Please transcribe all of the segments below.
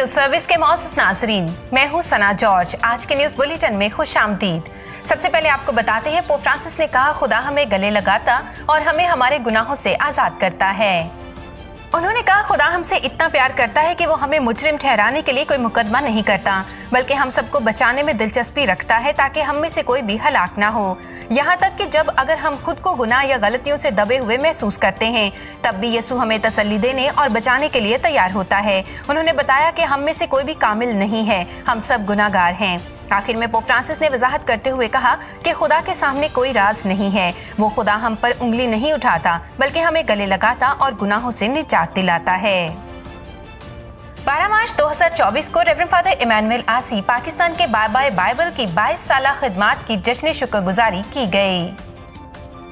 News service के मौजूद नाज़रीन, मैं हूं सना जॉर्ज। आज के न्यूज बुलेटिन में खुश आमदीद। सबसे पहले आपको बताते हैं, पोप फ्रांसिस ने कहा, खुदा हमें गले लगाता और हमें हमारे गुनाहों से आजाद करता है। उन्होंने कहा, खुदा हमसे इतना प्यार करता है कि वो हमें मुजरिम ठहराने के लिए कोई मुकदमा नहीं करता, बल्कि हम सबको बचाने में दिलचस्पी रखता है ताकि हम में से कोई भी हलाक ना हो। यहाँ तक कि जब अगर हम खुद को गुनाह या गलतियों से दबे हुए महसूस करते हैं, तब भी यीशु हमें तसल्ली देने और बचाने के लिए तैयार होता है। उन्होंने बताया कि हम में से कोई भी कामिल नहीं है, हम सब गुनाहगार हैं। आखिर में पोप फ्रांसिस ने वजाहत करते हुए कहा कि खुदा के सामने कोई राज नहीं है। वो खुदा हम पर उंगली नहीं उठाता, बल्कि हमें गले लगाता और गुनाहों से निजात दिलाता है। 12 मार्च 2024 को रेवरेंड फादर इमैनुअल आसी पाकिस्तान के बाय बाइबल की 22 साला खिदमात की जश्न शुक्रगुजारी की गई।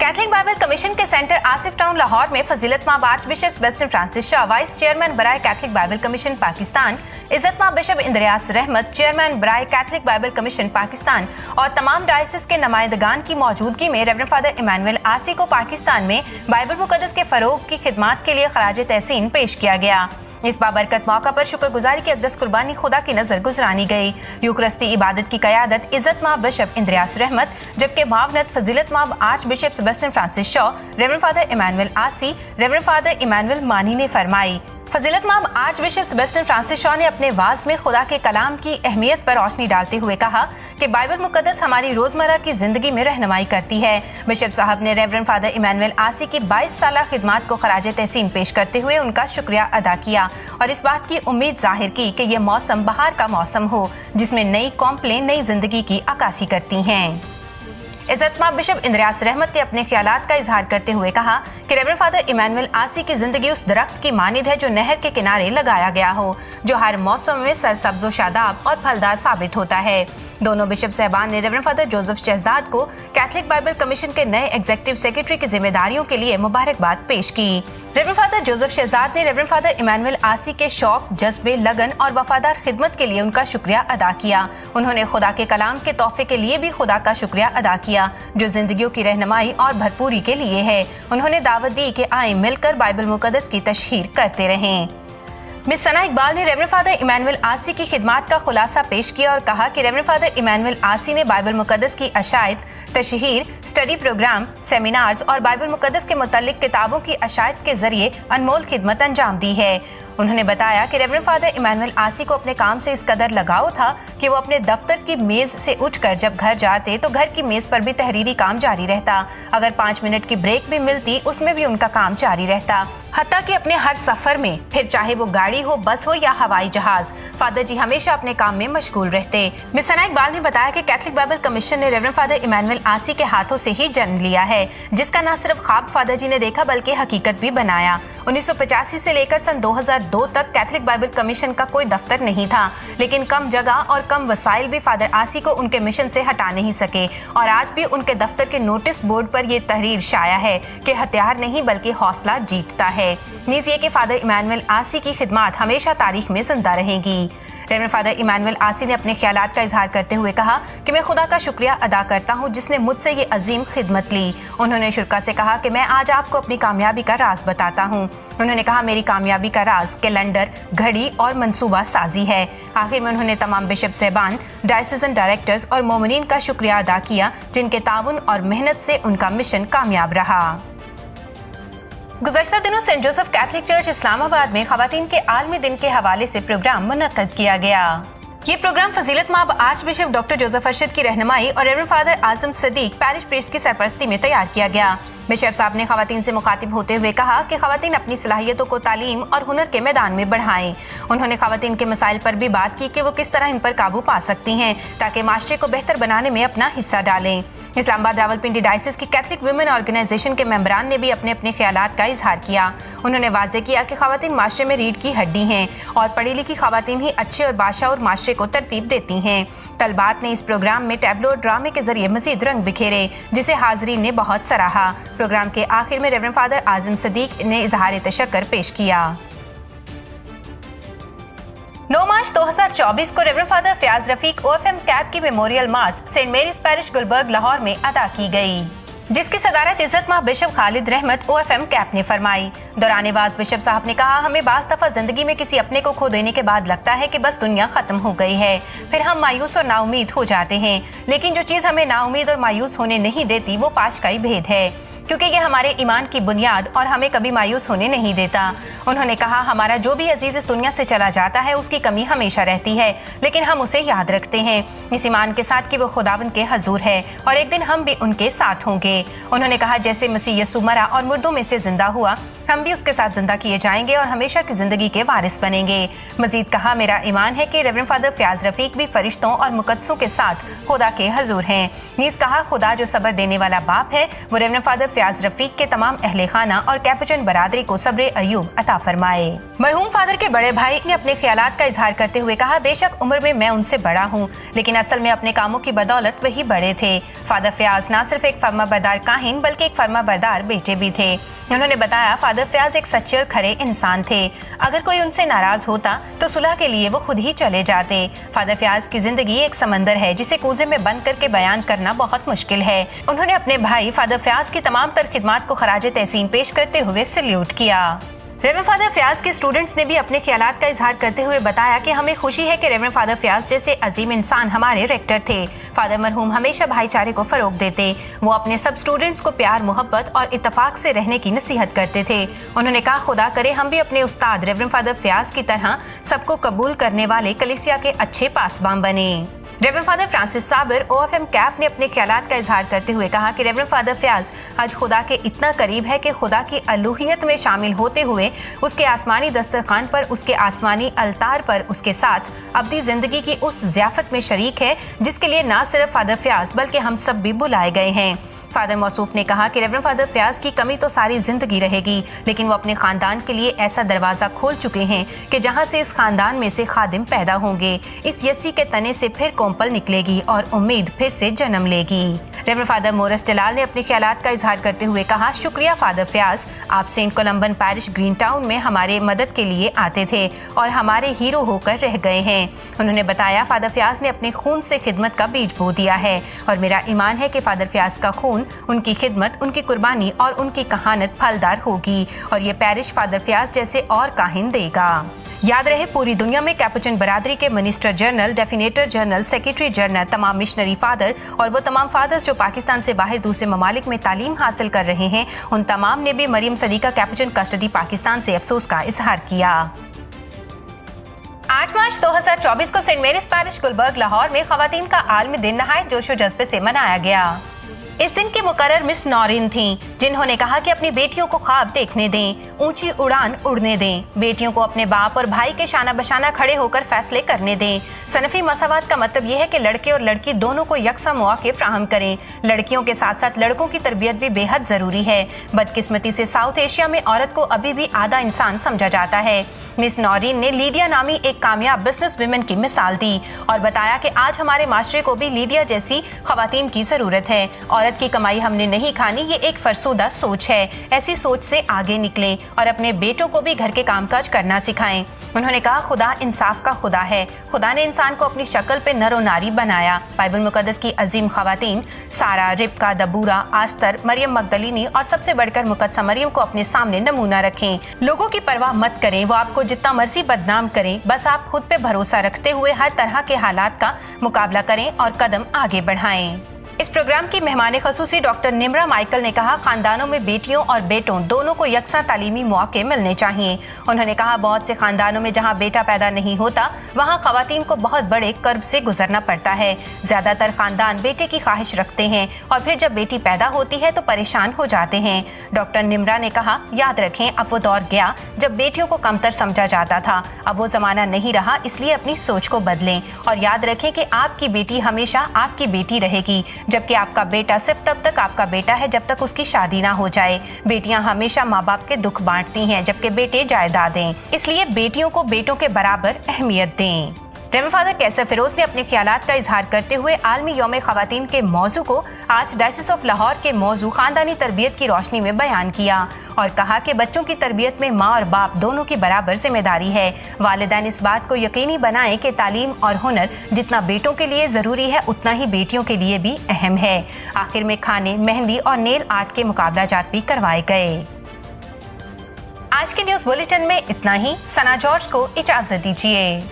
कैथलिक बाइबल कमीशन के सेंटर आसिफ टाउन लाहौर में फजीलतमाब archbishop Sebastian Francis Shaw, vice chairman बराए कैथलिक बाइबल कमीशन पाकिस्तान, इज्जतमाब बिशप इंद्रियास रहमत, चेयरमैन बराए कैथलिक बाइबल कमीशन पाकिस्तान और तमाम डायसिस के नुमाइंदगान की मौजूदगी में रेवरेंड फादर इमैनुअल आसी को पाकिस्तान में बाइबल मुकद्दस के फरोग की खिदमात के लिए खराज तहसीन पेश किया गया। इस बाबरकत मौका पर शुक्रगुजारी की अक़दस कुर्बानी खुदा की नजर गुजरानी गई। यूकरस्ती इबादत की क़यादत इज्जतमाब बिशप इंद्रियास रहमत, जबकि मावनत फजीलतमाब archbishop Sebastian Francis Shaw, reverend father Emmanuel Asi, reverend father Emmanuel Mani ने फरमाई। फजीलतमाब archbishop Sebastian Francis Shaw ने अपने वाज में खुदा के कलाम की अहमियत पर रोशनी डालते हुए कहा कि बाइबल मुकद्दस हमारी रोजमर्रा की जिंदगी में रहनुमाई करती है। बिशप साहब ने रेवरेंड फादर इमैनुअल आसी की 22 साला खिदमात को खराज तहसीन पेश करते हुए उनका शुक्रिया अदा किया और इस बात की उम्मीद जाहिर की कि ये मौसम बहार का मौसम हो, जिसमें नई कौमपलें नई जिंदगी की अक्कासी करती हैं। इज्जतमाब बिशप इंद्रियास रहमत ने अपने ख्यालात का इजहार करते हुए कहा कि रेवरेंड फादर इमैनुअल आसी की जिंदगी उस दरख्त की मानिद है जो नहर के किनारे लगाया गया हो, जो हर मौसम में सरसब्ज व शादाब और फलदार साबित होता है। दोनों बिशप साहबान ने रेवरेंड फादर जोसेफ शहजाद को कैथलिक बाइबल कमीशन के नए एग्जीक्यूटिव सेक्रेटरी की जिम्मेदारियों के लिए मुबारकबाद पेश की। रेवरेंड फादर जोसेफ शहजाद ने रेवरेंड फादर इमैनुअल आसी के शौक, जज्बे, लगन और वफादार खिदमत के लिए उनका शुक्रिया अदा किया। उन्होंने खुदा के कलाम के तोहफे के लिए भी खुदा का शुक्रिया अदा किया, जो जिंदगियों की रहनुमाई और भरपूरी के लिए है। उन्होंने दावत दी कि आए मिलकर बाइबल मुकद्दस की तशहीर करते रहें। मिस सना इकबाल ने रेवरेंड फादर इमैनुअल आसी की खिदमात का खुलासा पेश किया और कहा कि रेवरेंड फादर इमैनुअल आसी ने बाइबल मुकद्दस की अशायत, तशहीर, स्टडी प्रोग्राम, सेमिनार्स और बाइबल मुकद्दस के मुतालिक किताबों की अशायत के जरिए अनमोल खिदमत अंजाम दी है। उन्होंने बताया कि रेवरेंड फादर इमैनुअल आसी को अपने काम से इस कदर लगाव था कि वो अपने दफ्तर की मेज से उठकर जब घर जाते तो घर की मेज पर भी तहरीरी काम जारी रहता। अगर 5 मिनट की ब्रेक भी मिलती, उसमें भी उनका काम जारी रहता। हत्ता कि अपने हर सफर में, फिर चाहे वो गाड़ी हो, बस हो या हवाई जहाज, फादर जी हमेशा अपने काम में मशगूल रहते। मिस सना इकबाल ने बताया कि कैथलिक बाइबल कमीशन ने रेवरेंड फादर इमैनुअल आसी के हाथों से ही जन्म लिया है, जिसका न सिर्फ ख्वाब फादर जी ने देखा बल्कि हकीकत भी बनाया। 1985 से लेकर सन 2002 तक कैथलिक बाइबल कमीशन का कोई दफ्तर नहीं था, लेकिन कम जगह और कम वसाइल भी फादर आसी को उनके मिशन से हटा नहीं सके और आज भी उनके दफ्तर के नोटिस बोर्ड पर यह तहरीर शाया है कि हथियार नहीं बल्कि हौसला जीतता है। नीज ये कि फादर इमैनुअल आसी की खिदमात हमेशा तारीख में जिंदा रहेगी। रेवरेंड फादर इमैनुअल आसी ने अपने ख्यालात का इजहार करते हुए कहा कि मैं खुदा का शुक्रिया अदा करता हूं जिसने मुझसे ये अजीम खिदमत ली। उन्होंने शुरा से कहा कि मैं आज आपको अपनी कामयाबी का राज बताता हूं। उन्होंने कहा, मेरी कामयाबी का राज कैलेंडर, घड़ी और मंसूबा साजी है। आखिर में उन्होंने तमाम बिशप साहबान, डायसीजन डायरेक्टर्स और मोमिनीन का शुक्रिया अदा किया, जिनके ताउन और मेहनत से उनका मिशन कामयाब रहा। गुज़श्ता दिनों Saint Joseph Catholic Church Islamabad में खवातीन के आलमी दिन के हवाले से प्रोग्राम मुनक्कद किया गया। ये प्रोग्राम फजीलतमाब archbishop doctor Joseph Arshad की रहनुमाई और reverend father Azam Sadiq parish priest की सरपरस्ती में तैयार किया गया। बिशप साहब ने खवातीन से मुखातिब होते हुए कहा कि खवातीन अपनी सलाहियतों को तालीम और हुनर के मैदान में बढ़ाएं। उन्होंने खवातीन के मसाइल पर भी बात की कि वो किस तरह इन पर काबू पा सकती हैं ताकि माशरे को बेहतर बनाने में अपना हिस्सा डालें। इस्लामाबाद रावलपिंडी डायसिस की कैथलिक वुमेन ऑर्गेनाइजेशन के मेंबरान ने भी अपने अपने ख्यालात का इजहार किया। उन्होंने वाज़ेह किया कि खवातीन माशरे में रीढ़ की हड्डी हैं और पढ़ी लिखी खवातीन ही अच्छे और बादशाह और माशरे को तरतीब देती हैं। तलबात ने इस प्रोग्राम में टैबलो और ड्रामे के जरिए मजीद रंग बिखेरे, जिसे हाजरीन ने बहुत सराहा। प्रोग्राम के आखिर में रेवरेंड फादर आजम सदीक ने इजहार तशक्कर पेश किया। 9 मार्च 2024 को reverend father Fayyaz Rafiq OFM Cap की memorial mass Saint Mary's parish Gulberg Lahore में अदा की गई। जिसकी सदारत इज्जत माह बिशप खालिद रहमत OFM कैप ने फरमाई। दौरान वाज बिशप साहब ने कहा, हमें बाज दफा जिंदगी में किसी अपने को खो देने के बाद लगता है कि बस दुनिया खत्म हो गई है, फिर हम मायूस और नाउमीद हो जाते हैं। लेकिन जो चीज हमें नाउमीद और मायूस होने नहीं देती वो पाश का ही भेद है, क्योंकि ये हमारे ईमान की बुनियाद और हमें कभी मायूस होने नहीं देता। उन्होंने कहा, हमारा जो भी अजीज इस दुनिया से चला जाता है उसकी कमी हमेशा रहती है, लेकिन हम उसे याद रखते हैं इस ईमान के साथ कि वो खुदावंद के हजूर है और एक दिन हम भी उनके साथ होंगे। उन्होंने कहा, जैसे मसीह यसू मरा और मुर्दों में से जिंदा हुआ, हम भी उसके साथ जिंदा किए जाएंगे और हमेशा की जिंदगी के वारिस बनेंगे। मजीद कहा, मेरा ईमान है कि रेवरेंड फादर फयाज रफीक भी फरिश्तों और मुकद्दसों के साथ खुदा के हजूर हैं। नीज कहा, खुदा जो सब्र देने वाला बाप है वो रेवरेंड फादर फयाज रफीक के तमाम अहले खाना और कैपुचिन बरादरी को सब्र अयूब अता फरमाए। मरहूम फादर के बड़े भाई ने अपने ख्यालात का इजहार करते हुए कहा, बेशक उम्र में मैं उनसे बड़ा हूँ, लेकिन असल में अपने कामों की बदौलत वही बड़े थे। फादर फयाज न सिर्फ एक फर्माबरदार काहिन बल्कि एक फर्माबरदार बेटे भी थे। उन्होंने बताया, फादर फयाज एक सच्चे और खरे इंसान थे। अगर कोई उनसे नाराज होता तो सुलह के लिए वो खुद ही चले जाते। फादर फयाज की जिंदगी एक समंदर है जिसे कूजे में बंद करके बयान करना बहुत मुश्किल है। उन्होंने अपने भाई फादर फयाज की तमाम तर खिदमात को खराजे तहसीन पेश करते हुए सैल्यूट किया। रेवरेंड फादर फयाज के स्टूडेंट्स ने भी अपने ख्यालात का इजहार करते हुए बताया कि हमें खुशी है कि रेवरेंड फादर फयाज जैसे अजीम इंसान हमारे रेक्टर थे। फादर मरहूम हमेशा भाईचारे को फरोग देते। वो अपने सब स्टूडेंट्स को प्यार, मोहब्बत और इत्तेफाक से रहने की नसीहत करते थे। उन्होंने कहा, खुदा करे हम भी अपने उस्ताद रेवरेंड फादर फयाज की तरह सबको कबूल करने वाले कलीसिया के अच्छे पासबान बने। Reverend father Francis Sabir OFM cap ने अपने ख्यालात का इजहार करते हुए कहा कि रेवरेंड फादर फयाज आज खुदा के इतना करीब है कि खुदा की अलूहियत में शामिल होते हुए उसके आसमानी दस्तरखान पर, उसके आसमानी अलतार पर उसके साथ अब्दी जिंदगी की उस ज़ियाफत में शरीक है जिसके लिए ना सिर्फ फादर फयाज बल्कि हम सब भी बुलाए गए हैं। फादर मौसूफ ने कहा कि रेवरेंड फादर फयाज की कमी तो सारी जिंदगी रहेगी, लेकिन वो अपने खानदान के लिए ऐसा दरवाजा खोल चुके हैं कि जहां से इस खानदान में से खादिम पैदा होंगे, इस यसी के तने से फिर कोंपल निकलेगी और उम्मीद फिर से जन्म लेगी। रेवरेंड फादर मोरस जलाल ने अपने ख्यालात का इजहार करते हुए कहा, शुक्रिया फादर फयाज, आप सेंट कोलम्बन पैरिश ग्रीन टाउन में हमारे मदद के लिए आते थे और हमारे हीरो होकर रह गए हैं। उन्होंने बताया, फादर फयाज ने अपने खून से खिदमत का बीज बो दिया है और मेरा ईमान है कि फादर फयाज का खून, उनकी खिदमत, उनकी कुर्बानी और उनकी कहानत फलदार होगी और ये पैरिश फादर फयाज जैसे और काहिन देगा। याद रहे, पूरी दुनिया में कैपुचिन बरादरी के minister general, definitor general, secretary general, तमाम मिशनरी फादर और वो तमाम फादर्स जो पाकिस्तान से बाहर दूसरे ममालिक में तालीम हासिल कर रहे हैं, उन तमाम ने भी मरियम सदीका कैपुचिन कस्टडी पाकिस्तान से अफसोस का इजहार किया। 8 मार्च 2024 को Saint Mary's parish Gulberg Lahore में खवातीन का आलमी दिन नहायत जोशो जज्बे से मनाया गया। इस दिन की मुकर्रर मिस नौरीन थीं, जिन्होंने कहा कि अपनी बेटियों को ख्वाब देखने दें, ऊंची उड़ान उड़ने दें, बेटियों को अपने बाप और भाई के शाना बशाना खड़े होकर फैसले करने दें। सनफी मसावत का मतलब यह है कि लड़के और लड़की दोनों को यकसा मौके फ्राहम करें। लड़कियों के साथ साथ लड़कों की तरबियत भी बेहद जरूरी है। बदकिस्मती से साउथ एशिया में औरत को अभी भी आधा इंसान समझा जाता है। मिस नौरीन ने लीडिया नामी एक कामयाब बिजनेस वुमेन की मिसाल दी और बताया कि आज हमारे माशरे को भी लीडिया जैसी खवातीन की जरूरत है। औरत की कमाई हमने नहीं खानी, ये एक फरसुदा सोच है। ऐसी सोच से आगे निकलें और अपने बेटों को भी घर के कामकाज करना सिखाएं। उन्होंने कहा, खुदा इंसाफ का खुदा है। खुदा ने इंसान को अपनी शक्ल पे नर और नारी बनाया। बाइबल मुकद्दस की अजीम खवातीन सारा, रिबका, दबूरा, आस्तर, मरियम मगदलीनी और सबसे बढ़कर मुकद्दसा मरियम को अपने सामने नमूना रखें। लोगों की परवाह मत करें, वो आपको जितना मर्जी बदनाम करें, बस आप खुद पे भरोसा रखते हुए हर तरह के हालात का मुकाबला करें और कदम आगे बढ़ाएं। इस प्रोग्राम की मेहमान खसूसी डॉक्टर निम्रा माइकल ने कहा, खानदानों में बेटियों और बेटों दोनों को यकसा तालीमी मौके मिलने चाहिए। उन्होंने कहा, बहुत से खानदानों में जहां बेटा पैदा नहीं होता वहां खवातीन को बहुत बड़े कर्ब से गुजरना पड़ता है। ज्यादातर खानदान बेटे की ख्वाहिश रखते हैं और फिर जब बेटी पैदा होती है तो परेशान हो जाते हैं। डॉक्टर निम्रा ने कहा, याद रखें, अब वो दौर गया जब बेटियों को कमतर समझा जाता था। अब वो जमाना नहीं रहा, इसलिए अपनी सोच को बदलें और याद रखें कि आपकी बेटी हमेशा आपकी बेटी रहेगी, जबकि आपका बेटा सिर्फ तब तक आपका बेटा है जब तक उसकी शादी ना हो जाए। बेटियां हमेशा माँ बाप के दुख बांटती हैं, जबकि बेटे जायदादें। इसलिए बेटियों को बेटों के बराबर अहमियत दें। रेवरेंड फादर कैसर फिरोज ने अपने ख्यालात का इजहार करते हुए आलमी यौम ख़वातीन के मौजू को आज डायसिस ऑफ लाहौर के मौजू खानदानी तरबियत की रोशनी में बयान किया और कहा कि बच्चों की तरबियत में माँ और बाप दोनों की बराबर जिम्मेदारी है। वालिदैन इस बात को यकीनी बनाएं कि तालीम और हुनर जितना बेटों के लिए ज़रूरी है उतना ही बेटियों के लिए भी अहम है। आखिर में खाने, मेहंदी और नेल आर्ट के मुकाबला जात भी करवाए गए। आज के न्यूज़ बुलेटिन में इतना ही। सना जॉर्ज को इजाज़त दीजिए।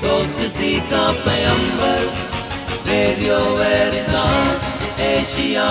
दोस्ती का पैगंबर रेडियो वेरितास एशिया।